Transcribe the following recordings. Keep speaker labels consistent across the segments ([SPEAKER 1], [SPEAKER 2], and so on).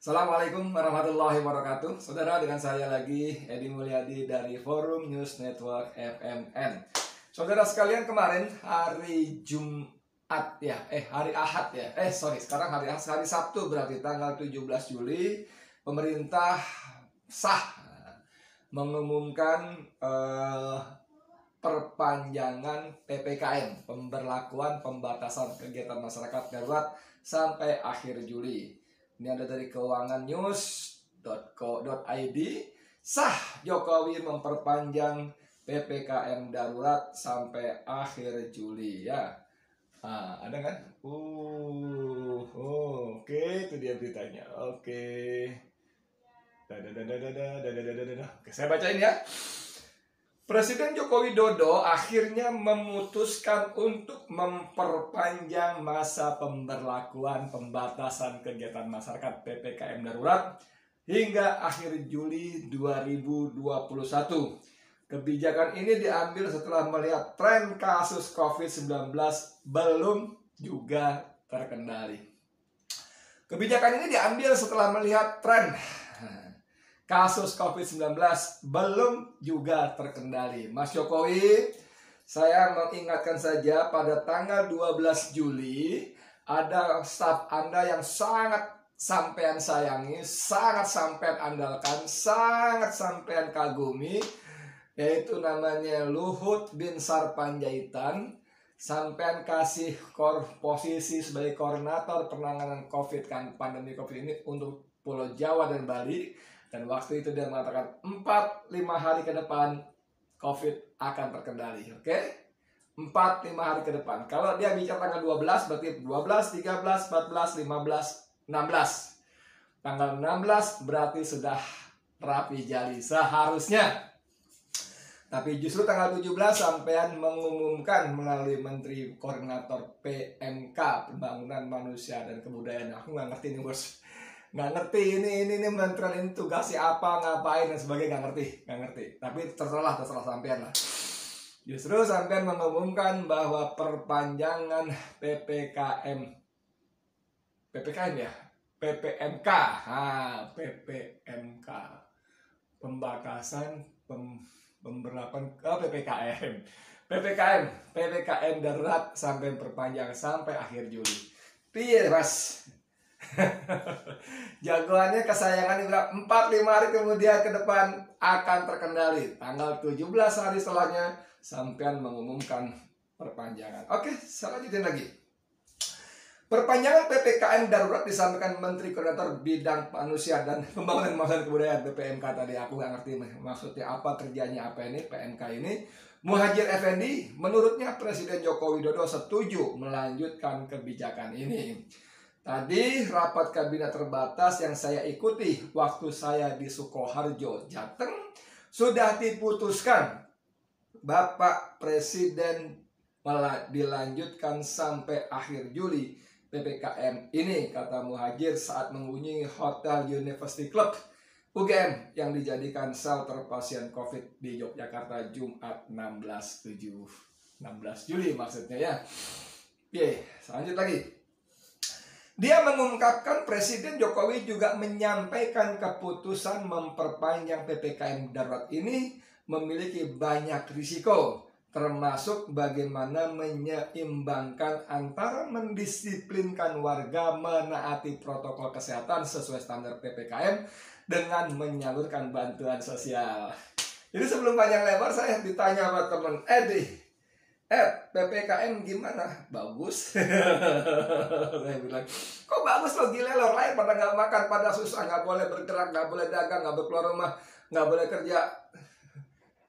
[SPEAKER 1] Assalamualaikum warahmatullahi wabarakatuh. Saudara, dengan saya lagi Edi Mulyadi dari Forum News Network FMN. Saudara sekalian, kemarin hari Jumat ya, hari Ahad ya. Sekarang hari Sabtu, berarti tanggal 17 Juli pemerintah sah mengumumkan perpanjangan PPKM, pemberlakuan pembatasan kegiatan masyarakat darurat sampai akhir Juli. Ini ada dari keuangannews.co.id. Sah Jokowi memperpanjang PPKM darurat sampai akhir Juli ya. Ada kan? Oke, itu dia beritanya. Oke. Oke, saya bacain ya. Presiden Joko Widodo akhirnya memutuskan untuk memperpanjang masa pemberlakuan pembatasan kegiatan masyarakat PPKM darurat hingga akhir Juli 2021. Kebijakan ini diambil setelah melihat tren kasus COVID-19 belum juga terkendali. Kebijakan ini diambil setelah melihat tren kasus COVID-19 belum juga terkendali. Mas Jokowi, saya mengingatkan saja pada tanggal 12 Juli ada staf Anda yang sangat sampean sayangi, sangat sampean andalkan, sangat sampean kagumi, yaitu namanya Luhut Binsar Panjaitan. Sampean kasih posisi sebagai koordinator penanganan pandemi COVID ini untuk Pulau Jawa dan Bali. Dan waktu itu dia mengatakan 4-5 hari ke depan COVID akan terkendali. Oke? 4-5 hari ke depan. Kalau dia bicara tanggal 12, berarti 12, 13, 14, 15, 16. Tanggal 16 berarti sudah rapi jali seharusnya. Tapi justru tanggal 17 sampean mengumumkan melalui Menteri Koordinator PMK, Pembangunan Manusia dan Kebudayaan. Aku nggak ngerti nih bos. Nggak ngerti ini menteri ini tugasnya apa, ngapain dan sebagainya, nggak ngerti. Tapi terserah sampean lah. Justru sampean mengumumkan bahwa perpanjangan PPKM ya, PPMK, PPMK, pembatasan pemberlakuan PPKM darurat sampai perpanjang sampai akhir Juli. Piye mas? Jagoannya kesayangan bilang 4-5 hari kemudian ke depan akan terkendali. Tanggal 17 hari setelahnya sampean mengumumkan perpanjangan. Oke, saya lanjutin lagi. Perpanjangan PPKM darurat disampaikan Menteri Koordinator Bidang Manusia dan Pembangunan Manusia dan Kebudayaan (PPMK) tadi. Aku nggak ngerti maksudnya apa, kerjanya apa ini PMK ini. Muhadjir Effendi, menurutnya Presiden Joko Widodo setuju melanjutkan kebijakan ini. Tadi rapat kabinet terbatas yang saya ikuti waktu saya di Sukoharjo, Jateng, sudah diputuskan Bapak Presiden dilanjutkan sampai akhir Juli PPKM ini, kata Muhadjir saat mengunjungi Hotel University Club UGM yang dijadikan shelter pasien COVID di Yogyakarta Jumat 16 Juli maksudnya ya. Lanjut lagi. Dia mengungkapkan Presiden Jokowi juga menyampaikan keputusan memperpanjang PPKM darurat ini memiliki banyak risiko, termasuk bagaimana menyeimbangkan antara mendisiplinkan warga menaati protokol kesehatan sesuai standar PPKM dengan menyalurkan bantuan sosial. Jadi sebelum panjang lebar saya ditanya sama teman, PPKM gimana? Bagus. Saya bilang, kok bagus lo, gila lo, lain pada nggak makan, pada susah, nggak boleh bergerak, nggak boleh dagang, nggak boleh keluar rumah, nggak boleh kerja.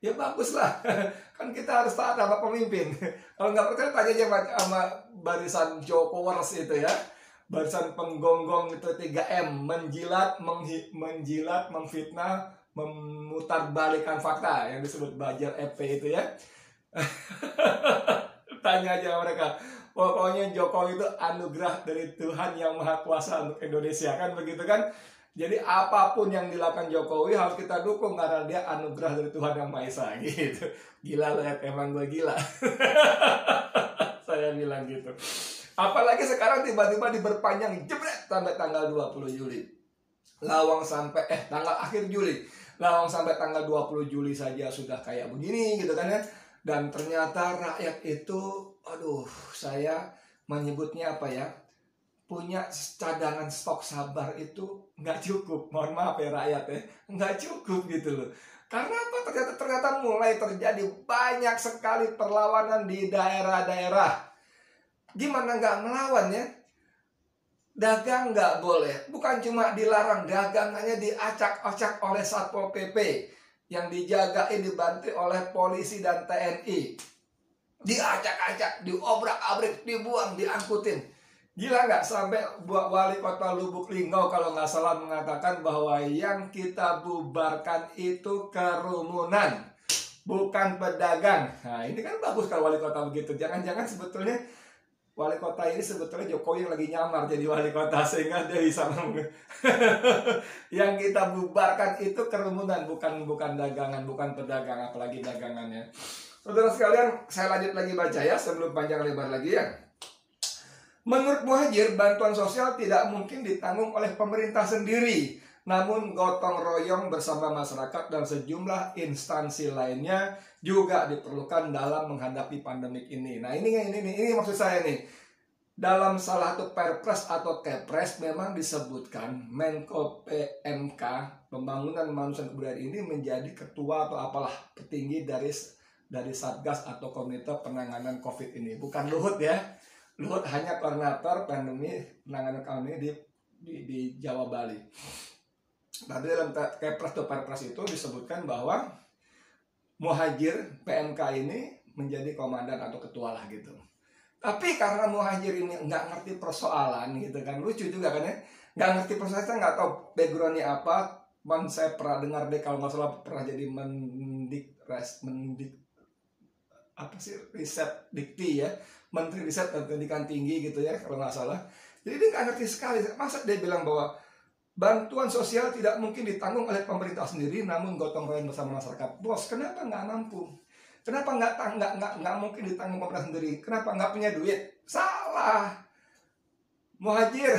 [SPEAKER 1] Ya bagus lah. Kan kita harus taat sama pemimpin. Kalau nggak percaya tanya aja sama barisan Jokowers itu ya. Barisan penggonggong itu 3M, menjilat, memfitnah, memutarbalikkan fakta yang disebut Bajir FP itu ya. Tanya aja mereka. Pokoknya Jokowi itu anugerah dari Tuhan yang Maha Kuasa untuk Indonesia, kan begitu kan? Jadi apapun yang dilakukan Jokowi harus kita dukung karena dia anugerah dari Tuhan yang Maha Esa gitu. Gila lah, emang gue gila. Saya bilang gitu. Apalagi sekarang tiba-tiba diperpanjang jebret sampai tanggal 20 Juli. Lawang sampai tanggal akhir Juli, lawang sampai tanggal 20 Juli saja sudah kayak begini gitu kan ya. Dan ternyata rakyat itu, aduh, saya menyebutnya apa ya, punya cadangan stok sabar itu nggak cukup. Mohon maaf ya rakyat ya, nggak cukup gitu loh. Karena apa? Ternyata mulai terjadi banyak sekali perlawanan di daerah-daerah. Gimana nggak melawan ya? Dagang nggak boleh. Bukan cuma dilarang, dagangannya diacak-acak oleh Satpol PP. Yang dijagain dibantu oleh polisi dan TNI. Diacak-acak, diobrak-abrik, dibuang, diangkutin. Gila nggak? Sampai wali kota Lubuk Linggau kalau nggak salah mengatakan bahwa yang kita bubarkan itu kerumunan, bukan pedagang. Nah ini kan bagus kalau wali kota begitu. Jangan-jangan sebetulnya wali kota ini sebetulnya Jokowi yang lagi nyamar jadi wali kota sehingga dia bisa yang kita bubarkan itu kerumunan, bukan dagangan, bukan pedagang, apalagi dagangannya. Saudara sekalian, saya lanjut lagi baca ya sebelum panjang lebar lagi ya. Menurut Muhadjir, bantuan sosial tidak mungkin ditanggung oleh pemerintah sendiri, namun gotong royong bersama masyarakat dan sejumlah instansi lainnya juga diperlukan dalam menghadapi pandemik ini. Nah ini maksud saya nih. Dalam salah satu perpres atau kepres memang disebutkan Menko PMK Pembangunan Manusia dan Kebudayaan ini menjadi ketua atau apalah petinggi dari Satgas atau Komite Penanganan COVID ini. Bukan Luhut ya. Luhut hanya koordinator pandemi penanganan COVID di Jawa Bali. Tadi dalam kepres atau perpres itu disebutkan bahwa Muhadjir PMK ini menjadi komandan atau ketua lah gitu. Tapi karena Muhadjir ini nggak ngerti persoalan gitu kan, lucu juga kan ya, nggak ngerti persoalan, saya nggak tahu backgroundnya apa. Saya pernah dengar deh kalau nggak salah pernah jadi riset dikti ya, menteri riset dan pendidikan tinggi gitu ya kalau nggak salah. Jadi dia nggak ngerti sekali. Masa dia bilang bahwa bantuan sosial tidak mungkin ditanggung oleh pemerintah sendiri, namun gotong royong bersama masyarakat. Bos, kenapa nggak mampu? Kenapa nggak mungkin ditanggung pemerintah sendiri? Kenapa nggak punya duit? Salah, Muhadjir,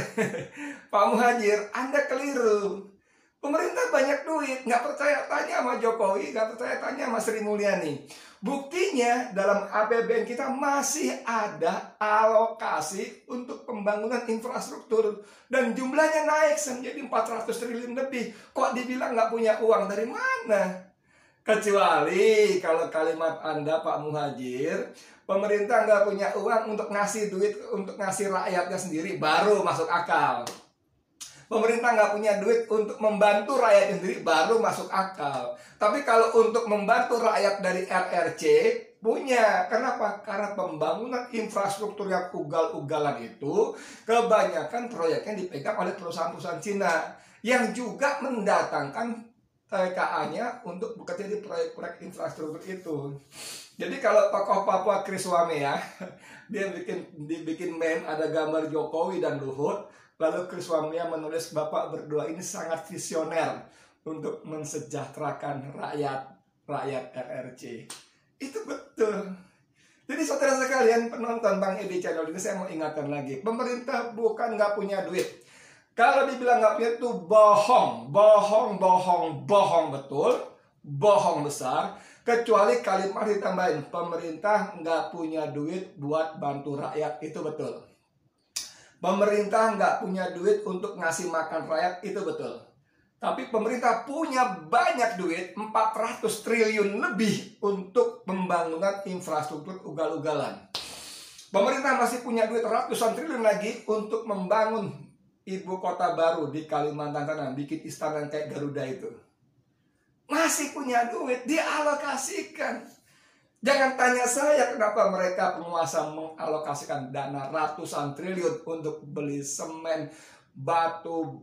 [SPEAKER 1] Pak Muhadjir, Anda keliru. Pemerintah banyak duit, nggak percaya tanya sama Jokowi, nggak percaya tanya sama Sri Mulyani. Buktinya dalam APBN kita masih ada alokasi untuk pembangunan infrastruktur dan jumlahnya naik menjadi 400 triliun lebih. Kok dibilang nggak punya uang, dari mana? Kecuali kalau kalimat Anda Pak Muhadjir, pemerintah nggak punya uang untuk ngasih duit untuk ngasih rakyatnya sendiri, baru masuk akal. Pemerintah nggak punya duit untuk membantu rakyat sendiri, baru masuk akal. Tapi kalau untuk membantu rakyat dari RRC, punya. Kenapa? Karena pembangunan infrastruktur yang ugal-ugalan itu kebanyakan proyeknya dipegang oleh perusahaan-perusahaan Cina yang juga mendatangkan TKA-nya untuk bekerja di proyek-proyek infrastruktur itu. Jadi kalau tokoh Papua Kriswame ya, dia dibikin meme ada gambar Jokowi dan Luhut. Lalu Kriswame menulis, Bapak berdua ini sangat visioner untuk mensejahterakan rakyat RRC. Itu betul. Jadi saudara sekalian penonton Bang Edi Channel ini, saya mau ingatkan lagi, pemerintah bukan nggak punya duit. Kalau dibilang nggak punya itu bohong betul, bohong besar. Kecuali kalimat ditambahin, pemerintah nggak punya duit buat bantu rakyat, itu betul. Pemerintah nggak punya duit untuk ngasih makan rakyat, itu betul. Tapi pemerintah punya banyak duit, 400 triliun lebih untuk pembangunan infrastruktur ugal-ugalan. Pemerintah masih punya duit ratusan triliun lagi untuk membangun ibu kota baru di Kalimantan Tengah, bikin istana kayak Garuda itu. Masih punya duit, dialokasikan. Jangan tanya saya kenapa mereka penguasa mengalokasikan dana ratusan triliun untuk beli semen, batu,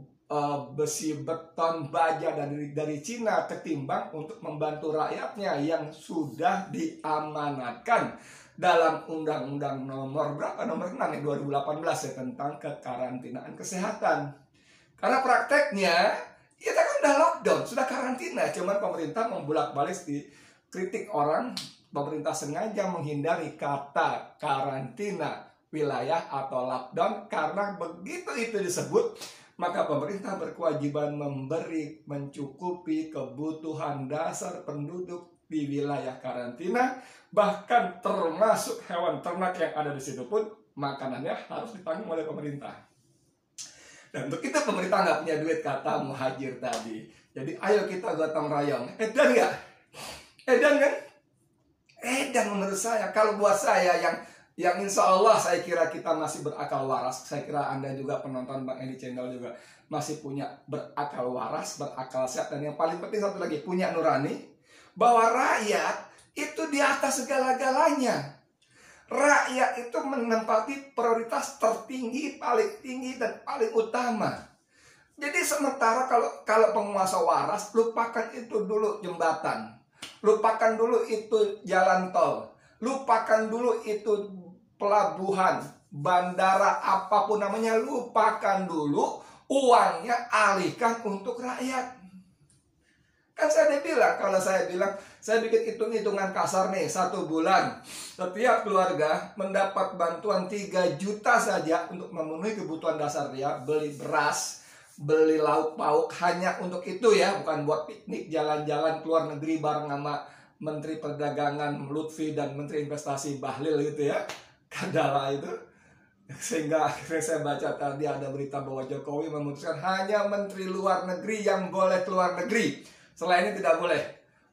[SPEAKER 1] besi, beton, baja dari Cina ketimbang untuk membantu rakyatnya yang sudah diamanatkan dalam Undang-Undang nomor 6 ya 2018 ya tentang kekarantinaan kesehatan. Karena prakteknya kita kan udah lockdown, sudah karantina, cuman pemerintah membolak-balik dikritik orang. Pemerintah sengaja menghindari kata karantina wilayah atau lockdown karena begitu itu disebut, maka pemerintah berkewajiban memberi mencukupi kebutuhan dasar penduduk di wilayah karantina, bahkan termasuk hewan ternak yang ada di situ pun makanannya harus ditanggung oleh pemerintah. Dan untuk itu pemerintah nggak punya duit, kata Muhajir tadi. Jadi ayo kita gotong royong. Edan nggak? Edan kan? Edan menurut saya. Kalau buat saya yang insya Allah saya kira kita masih berakal waras. Saya kira Anda juga penonton Bang Edi Channel juga masih punya berakal waras, berakal sehat. Dan yang paling penting satu lagi, punya nurani. Bahwa rakyat itu di atas segala-galanya. Rakyat itu menempati prioritas tertinggi, paling tinggi, dan paling utama. Jadi sementara kalau penguasa waras, lupakan itu dulu jembatan, lupakan dulu itu jalan tol, lupakan dulu itu pelabuhan, bandara, apapun namanya, lupakan dulu, uangnya alihkan untuk rakyat. Kan saya bilang, kalau saya bikin hitung-hitungan kasar nih, 1 bulan setiap keluarga mendapat bantuan 3 juta saja untuk memenuhi kebutuhan dasar dia, beli beras, beli lauk pauk, hanya untuk itu ya, bukan buat piknik, jalan-jalan keluar negeri bareng sama Menteri Perdagangan Lutfi dan Menteri Investasi Bahlil gitu ya, Kadala itu. Sehingga akhirnya saya baca tadi ada berita bahwa Jokowi memutuskan hanya Menteri Luar Negeri yang boleh keluar negeri. Selainnya tidak boleh.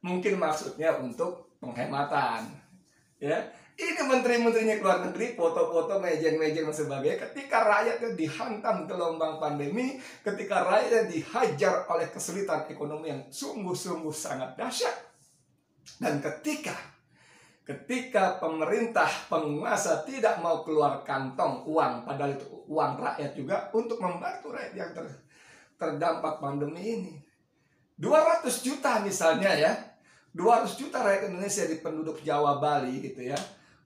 [SPEAKER 1] Mungkin maksudnya untuk penghematan. Ya, ini menteri-menterinya keluar negeri, foto-foto, mejeng-mejeng dan sebagainya. Ketika rakyatnya dihantam gelombang pandemi, ketika rakyatnya dihajar oleh kesulitan ekonomi yang sungguh-sungguh sangat dahsyat, dan ketika pemerintah penguasa tidak mau keluar kantong uang, padahal itu uang rakyat juga untuk membantu rakyat yang terdampak pandemi ini. 200 juta misalnya ya, 200 juta rakyat Indonesia di penduduk Jawa Bali gitu ya,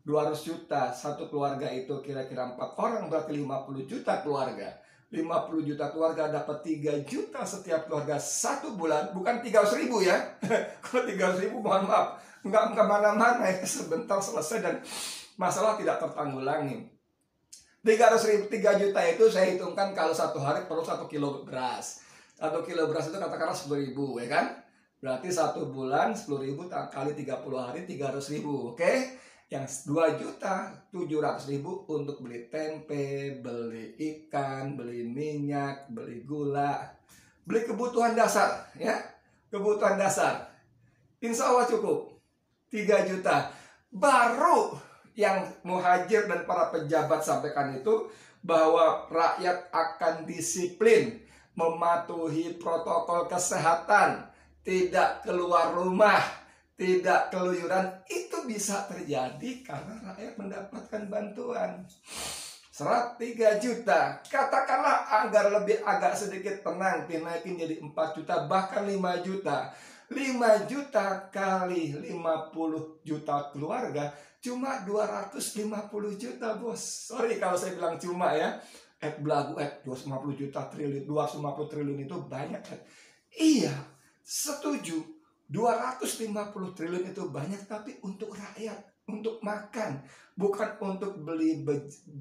[SPEAKER 1] 200 juta, satu keluarga itu kira-kira 4 orang, berarti 50 juta keluarga. 50 juta keluarga dapat 3 juta setiap keluarga 1 bulan, bukan 300 ribu ya. Kalau 300 ribu mohon maaf, nggak kemana-mana ya, sebentar selesai dan masalah tidak tertanggulangi. 300 ribu, 3 juta itu saya hitungkan kalau 1 hari perlu 1 kilo beras. 1 kilo beras itu katakanlah 10 ribu ya kan. Berarti 1 bulan 10 ribu kali 30 hari 300 ribu. Oke. Yang 2 juta 700 ribu untuk beli tempe, beli ikan, beli minyak, beli gula, beli kebutuhan dasar ya. Kebutuhan dasar insya Allah cukup 3 juta. Baru yang Muhajir dan para pejabat sampaikan itu bahwa rakyat akan disiplin mematuhi protokol kesehatan, tidak keluar rumah, tidak keluyuran. Itu bisa terjadi karena rakyat mendapatkan bantuan. Serat 3 juta, katakanlah agar lebih agak sedikit tenang, dinaikin jadi 4 juta, bahkan 5 juta. 5 juta kali 50 juta keluarga, cuma 250 juta bos. Sorry kalau saya bilang cuma ya. Belagu 250 juta triliun, 250 triliun itu banyak. Iya, setuju. 250 triliun itu banyak, tapi untuk rakyat, untuk makan, bukan untuk beli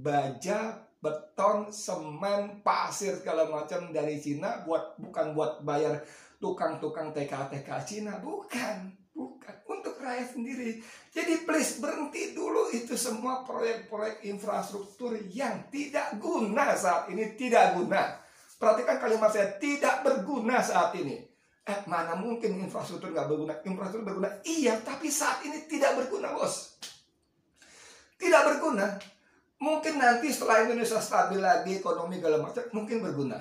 [SPEAKER 1] baja, beton, semen, pasir segala macam dari Cina, bukan buat bayar tukang-tukang TK Cina, bukan untuk rakyat sendiri. Jadi please berhenti dulu itu semua proyek-proyek infrastruktur yang tidak guna saat ini, tidak guna. Perhatikan kalimat saya, tidak berguna saat ini. Mana mungkin infrastruktur nggak berguna? Infrastruktur berguna, iya, tapi saat ini tidak berguna bos. Tidak berguna. Mungkin nanti setelah Indonesia stabil lagi, ekonomi segala macam, mungkin berguna.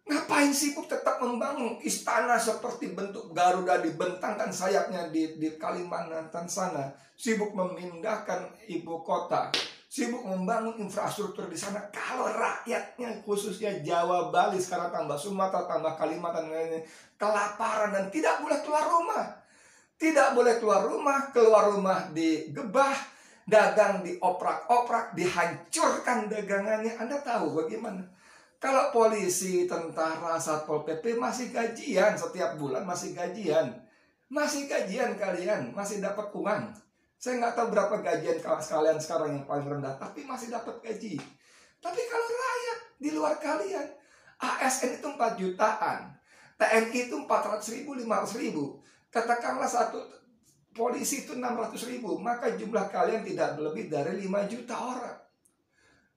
[SPEAKER 1] Ngapain sibuk tetap membangun istana seperti bentuk Garuda dibentangkan sayapnya di Kalimantan sana, sibuk memindahkan ibu kota, sibuk membangun infrastruktur di sana, kalau rakyatnya khususnya Jawa, Bali, sekarang tambah Sumatera, tambah Kalimantan kelaparan dan tidak boleh keluar rumah. Tidak boleh keluar rumah digebah, dagang dioprak-oprak, dihancurkan dagangannya. Anda tahu bagaimana? Kalau polisi, tentara, satpol PP masih gajian setiap bulan, masih gajian kalian, masih dapat uang. Saya nggak tahu berapa gajian kalian sekarang yang paling rendah, tapi masih dapat gaji. Tapi kalau rakyat di luar kalian, ASN itu 4 jutaan. TNI itu 400.000, 500.000. Katakanlah satu polisi itu 600.000. Maka jumlah kalian tidak lebih dari 5 juta orang.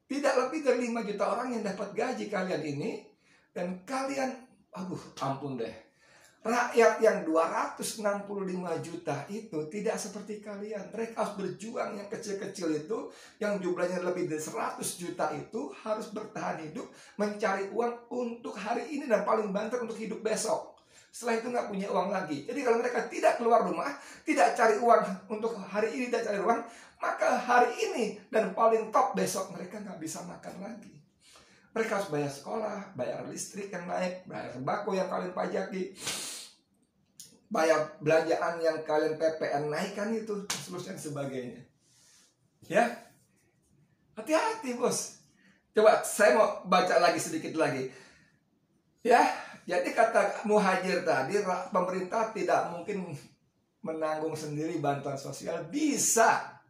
[SPEAKER 1] Tidak lebih dari 5 juta orang yang dapat gaji kalian ini. Dan kalian, ampun deh. Rakyat yang 265 juta itu tidak seperti kalian. Mereka harus berjuang, yang kecil-kecil itu, yang jumlahnya lebih dari 100 juta itu harus bertahan hidup, mencari uang untuk hari ini dan paling banter untuk hidup besok. Setelah itu nggak punya uang lagi. Jadi kalau mereka tidak keluar rumah, tidak cari uang untuk hari ini, tidak cari uang, maka hari ini dan paling top besok mereka nggak bisa makan lagi. Mereka harus bayar sekolah, bayar listrik yang naik, bayar sembako yang kalian pajaki, bayar belanjaan yang kalian PPN naikkan itu, seterusnya sebagainya. Ya, hati-hati bos. Coba saya mau baca lagi sedikit lagi. Ya, jadi kata Muhajir tadi, pemerintah tidak mungkin menanggung sendiri bantuan sosial. Bisa.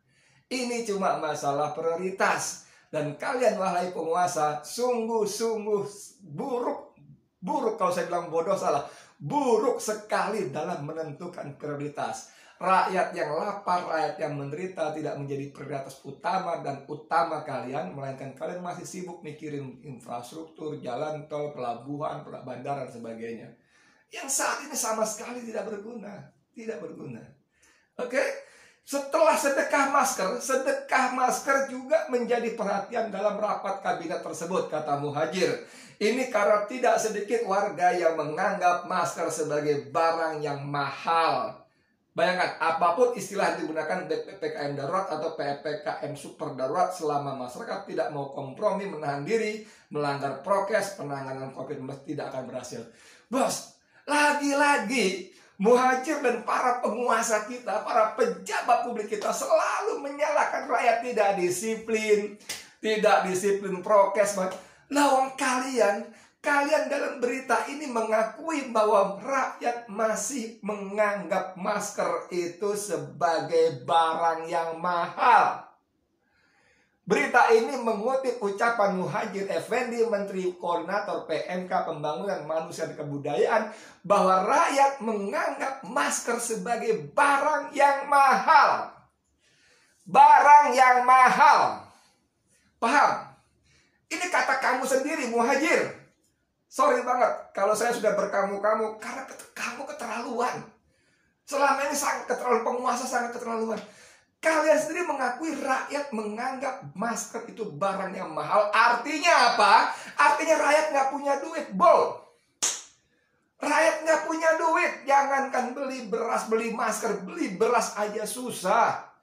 [SPEAKER 1] Ini cuma masalah prioritas. Dan kalian wahai penguasa, sungguh-sungguh buruk kalau saya bilang bodoh salah. Buruk sekali dalam menentukan prioritas. Rakyat yang lapar, rakyat yang menderita tidak menjadi prioritas utama dan utama kalian, melainkan kalian masih sibuk mikirin infrastruktur, jalan tol, pelabuhan, bandara, dan sebagainya. Yang saat ini sama sekali tidak berguna. Tidak berguna. Oke? Setelah sedekah masker juga menjadi perhatian dalam rapat kabinet tersebut, kata Muhajir. Ini karena tidak sedikit warga yang menganggap masker sebagai barang yang mahal. Bayangkan, apapun istilah yang digunakan PPKM darurat atau PPKM super darurat, selama masyarakat tidak mau kompromi, menahan diri, melanggar prokes, penanganan COVID-19 tidak akan berhasil. Bos, lagi-lagi Muhajir dan para penguasa kita, para pejabat publik kita selalu menyalahkan rakyat tidak disiplin prokes. Lawang kalian dalam berita ini mengakui bahwa rakyat masih menganggap masker itu sebagai barang yang mahal. Berita ini mengutip ucapan Muhajir Effendi, Menteri Koordinator PMK Pembangunan Manusia dan Kebudayaan, bahwa rakyat menganggap masker sebagai barang yang mahal. Barang yang mahal. Paham? Ini kata kamu sendiri, Muhajir. Sorry banget kalau saya sudah berkamu-kamu, karena kamu keterlaluan. Selama ini sangat keterlaluan, penguasa sangat keterlaluan. Kalian sendiri mengakui rakyat menganggap masker itu barang yang mahal. Artinya apa? Artinya rakyat nggak punya duit, bol. Rakyat nggak punya duit. Jangankan beli beras, beli masker, beli beras aja susah.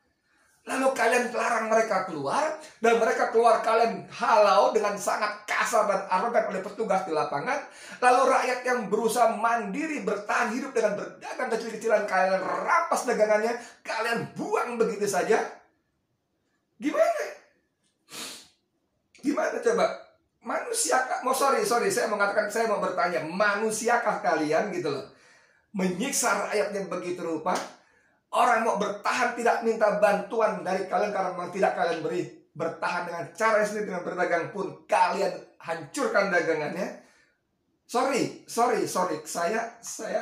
[SPEAKER 1] Lalu kalian larang mereka keluar, dan mereka keluar kalian halau dengan sangat kasar dan arogan oleh petugas di lapangan. Lalu rakyat yang berusaha mandiri bertahan hidup dengan berdagang kecil-kecilan, kalian rampas dagangannya, kalian buang begitu saja. Gimana? Gimana coba? Manusiakah? Saya mau bertanya, manusiakah kalian gitu loh, menyiksa rakyat yang begitu rupa? Orang mau bertahan tidak minta bantuan dari kalian karena memang tidak kalian beri. Bertahan dengan cara sendiri, dengan berdagang pun kalian hancurkan dagangannya. Sorry. Saya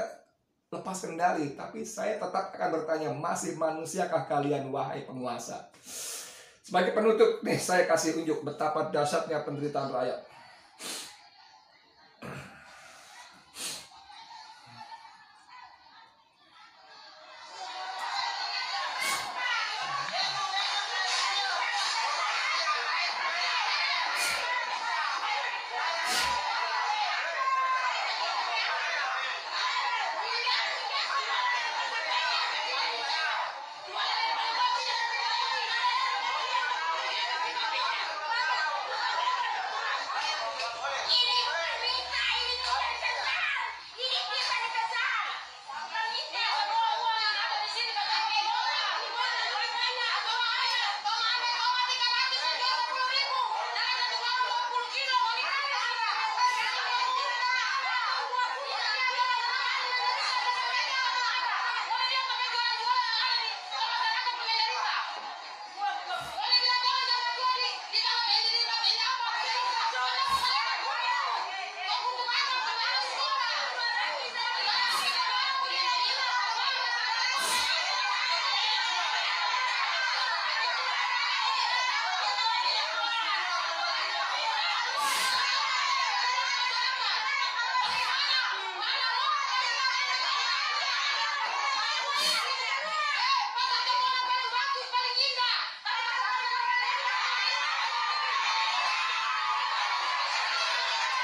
[SPEAKER 1] lepas kendali, tapi saya tetap akan bertanya, masih manusiakah kalian wahai penguasa? Sebagai penutup nih, saya kasih unjuk betapa dahsyatnya penderitaan rakyat.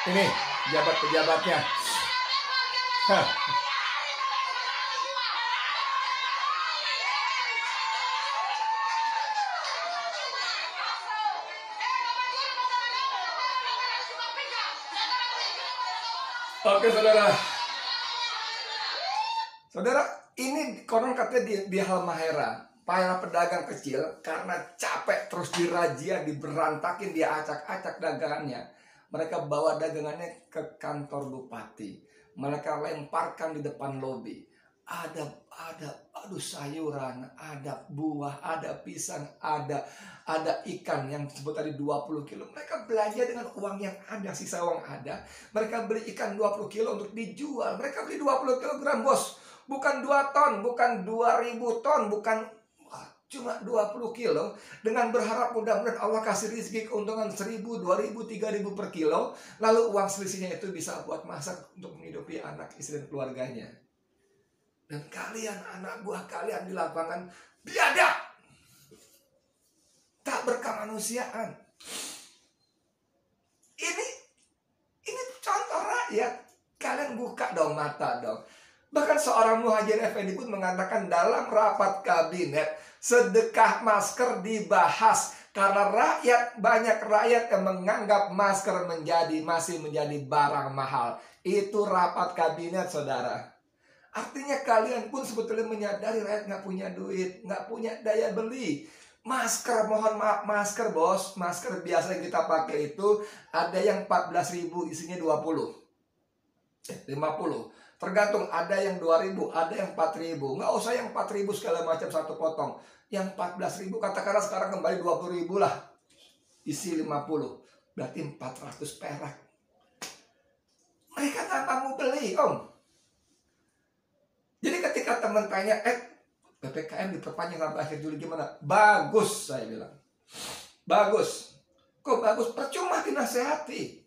[SPEAKER 1] Ini pejabat-pejabatnya. Hah. Oke saudara. Saudara, ini konon katanya di Halmahera, para pedagang kecil karena capek terus dirazia, diberantakin, diacak-acak dagangannya. Mereka bawa dagangannya ke kantor bupati. Mereka lemparkan di depan lobi. Ada sayuran, ada buah, ada pisang, ada ikan yang disebut tadi 20 kilo. Mereka belanja dengan uang yang ada, sisa uang ada. Mereka beli ikan 20 kilo untuk dijual. Mereka beli 20 kilogram, bos. Bukan 2 ton, bukan 2000 ton, bukan cuma 20 kilo. Dengan berharap mudah-mudahan Allah kasih rezeki keuntungan 1000, 2000, 3000 per kilo. Lalu uang selisihnya itu bisa buat masak untuk menghidupi anak, istri, dan keluarganya. Dan kalian, anak buah kalian di lapangan biadab, tak berkemanusiaan. Ini contoh rakyat. Kalian buka dong mata dong. Bahkan seorang Muhajir Effendi pun mengatakan dalam rapat kabinet sedekah masker dibahas karena banyak rakyat yang menganggap masker masih menjadi barang mahal. Itu rapat kabinet, saudara. Artinya kalian pun sebetulnya menyadari rakyat nggak punya duit, nggak punya daya beli. Masker, mohon maaf, masker bos, masker biasa yang kita pakai itu ada yang 14.000 isinya 50, 50. Tergantung, ada yang 2.000, ada yang 4.000. Nggak usah yang 4.000 segala macam satu potong. Yang 14.000 katakanlah sekarang kembali 20.000 lah. Isi 50, berarti 400 perak. Mereka nggak mau beli, om. Jadi ketika teman tanya, PPKM diperpanjang sampai akhir Juli gimana? Bagus, saya bilang. Bagus. Kok bagus? Percuma dinasehati.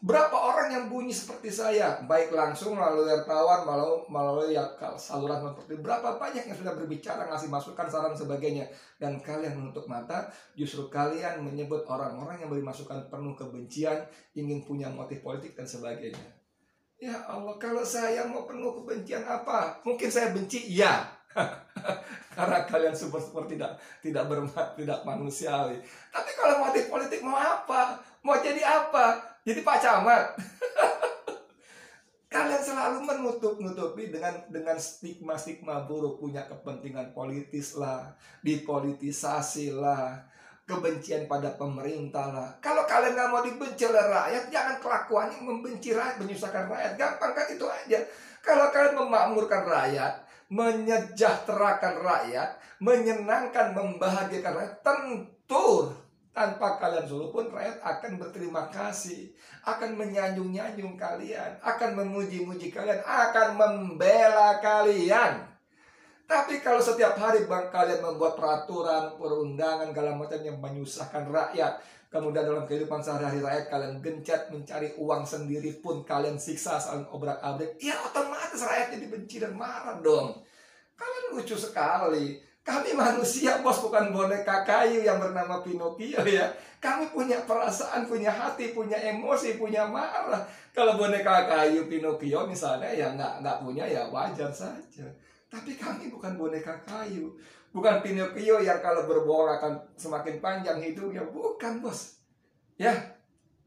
[SPEAKER 1] Berapa orang yang bunyi seperti saya, baik langsung melalui wartawan, melalui saluran seperti berapa banyak yang sudah berbicara, ngasih masukan, saran, sebagainya. Dan kalian menutup mata, justru kalian menyebut orang-orang yang beri masukan penuh kebencian, ingin punya motif politik dan sebagainya. Ya Allah, kalau saya mau penuh kebencian apa? Mungkin saya benci, ya. Karena kalian super tidak manusiawi. Tapi kalau motif politik mau apa? Mau jadi apa? Jadi Pak Camat. Kalian selalu menutupi dengan stigma buruk, punya kepentingan politis lah, dipolitisasi lah, kebencian pada pemerintah lah. Kalau kalian nggak mau dibenci oleh rakyat, jangan kelakuannya membenci rakyat, menyusahkan rakyat. Gampang kan itu aja. Kalau kalian memakmurkan rakyat, menyejahterakan rakyat, menyenangkan, membahagiakan rakyat, tentu tanpa kalian suruh pun rakyat akan berterima kasih, akan menyanjung-nyanjung kalian, akan memuji-muji kalian, akan membela kalian. Tapi kalau setiap hari kalian membuat peraturan, perundangan, segala macam yang menyusahkan rakyat, kemudian dalam kehidupan sehari-hari rakyat kalian gencat mencari uang sendiri pun kalian siksa, saling obrak-abrik, ya otomatis rakyatnya dibenci dan marah dong. Kalian lucu sekali. Kami manusia bos, bukan boneka kayu yang bernama Pinocchio ya. Kami punya perasaan, punya hati, punya emosi, punya marah. Kalau boneka kayu Pinocchio misalnya ya nggak punya, ya wajar saja. Tapi kami bukan boneka kayu, bukan Pinocchio yang kalau berbohong akan semakin panjang hidupnya. Bukan bos. Ya,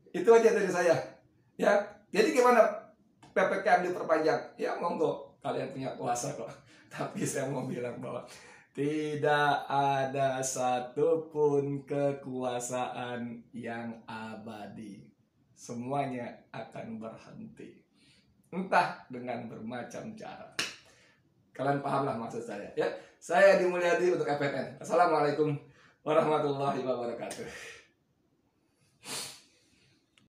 [SPEAKER 1] itu aja dari saya. Ya, jadi gimana PPKM diperpanjang? Ya monggo, kalian punya kuasa kok. Tapi saya mau bilang bahwa tidak ada satupun kekuasaan yang abadi. Semuanya akan berhenti. Entah dengan bermacam cara. Kalian pahamlah maksud saya. Ya, saya Edi Mulyadi untuk FNN. Assalamualaikum warahmatullahi wabarakatuh.